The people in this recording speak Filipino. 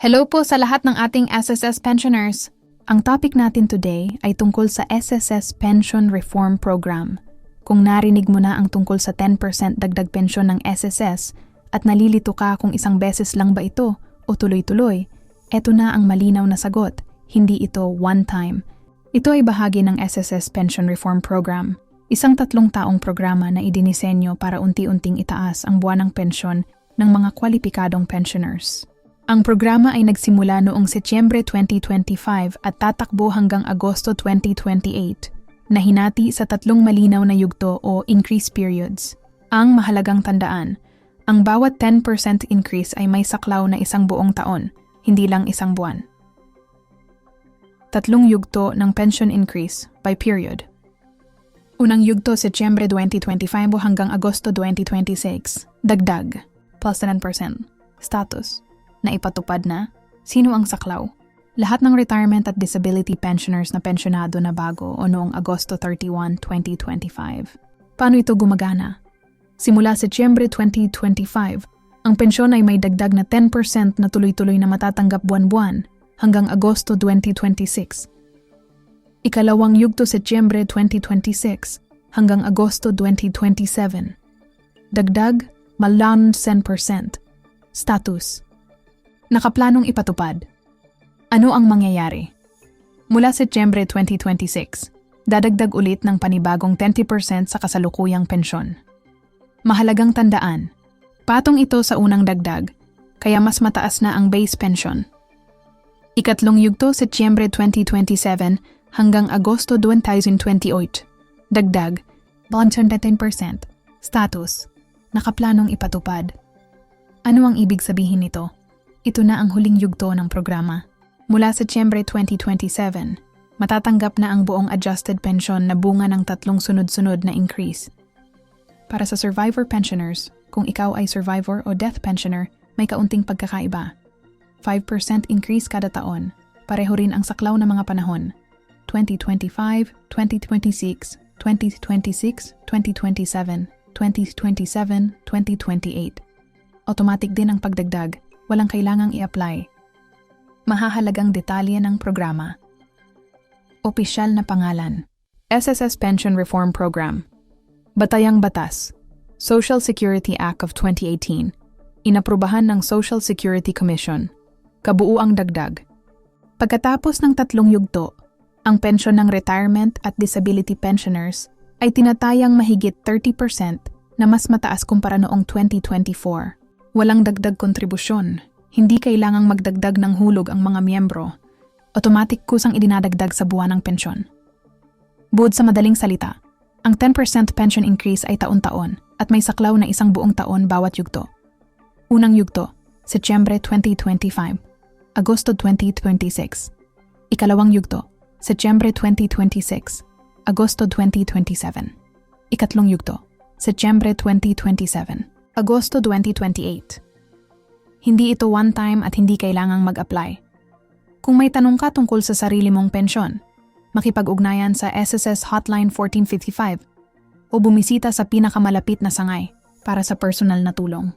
Hello po sa lahat ng ating SSS pensioners. Ang topic natin today ay tungkol sa SSS Pension Reform Program. Kung narinig mo na ang tungkol sa 10% dagdag pensyon ng SSS at nalilito ka kung isang beses lang ba ito o tuloy-tuloy, eto na ang malinaw na sagot, hindi ito one time. Ito ay bahagi ng SSS Pension Reform Program, isang 3 taong programa na idinisenyo para unti-unting itaas ang buwanang pensyon ng mga kwalipikadong pensioners. Ang programa ay nagsimula noong Setyembre 2025 at tatakbo hanggang Agosto 2028, na hinati sa 3 malinaw na yugto o increase periods. Ang mahalagang tandaan, ang bawat 10% increase ay may saklaw na isang buong taon, hindi lang isang buwan. 3 yugto ng pension increase by period. Unang yugto Setyembre 2025 hanggang Agosto 2026, dagdag, plus 10%. Status, na ipatupad na, sino ang saklaw? Lahat ng retirement at disability pensioners na pensyonado na bago o noong Agosto 31, 2025. Paano ito gumagana? Simula Setyembre 2025, ang pensyon ay may dagdag na 10% na tuloy-tuloy na matatanggap buwan-buwan hanggang Agosto 2026. Ikalawang yugto Setyembre 2026 hanggang Agosto 2027. Dagdag, malan 10%. Status, nakaplanong ipatupad. Ano ang mangyayari? Mula Setyembre 2026, dadagdag ulit ng panibagong 20% sa kasalukuyang pensyon. Mahalagang tandaan, patong ito sa unang dagdag, kaya mas mataas na ang base pension. Ikatlong yugto Setyembre 2027 hanggang Agosto 2028. Dagdag, 10%. Status, nakaplanong ipatupad. Ano ang ibig sabihin nito? Ito na ang huling yugto ng programa. Mula Setyembre 2027, matatanggap na ang buong adjusted pension na bunga ng 3 sunod-sunod na increase. Para sa survivor pensioners, kung ikaw ay survivor o death pensioner, may kaunting pagkakaiba. 5% increase kada taon, pareho rin ang saklaw na mga panahon. 2025, 2026, 2026, 2027, 2027, 2028. Automatic din ang pagdagdag, walang kailangang i-apply. Mahahalagang detalye ng programa. Opisyal na pangalan, SSS Pension Reform Program. Batayang Batas, Social Security Act of 2018. Inaprubahan ng Social Security Commission. Kabuuang dagdag. Pagkatapos ng 3 yugto, ang pensyon ng retirement at disability pensioners ay tinatayang mahigit 30% na mas mataas kumpara noong 2024. Walang dagdag kontribusyon, hindi kailangang magdagdag ng hulog ang mga miyembro. Automatic kusang idinadagdag sa buwanang pensyon. Bukod sa madaling salita, ang 10% pension increase ay taon-taon at may saklaw na isang buong taon bawat yugto. Unang yugto, Setyembre 2025, Agosto 2026. Ikalawang yugto, Setyembre 2026, Agosto 2027. Ikatlong yugto, Setyembre 2027, Agosto 2028. Hindi ito one time at hindi kailangang mag-apply. Kung may tanong ka tungkol sa sarili mong pensyon, makipag-ugnayan sa SSS Hotline 1455 o bumisita sa pinakamalapit na sangay para sa personal na tulong.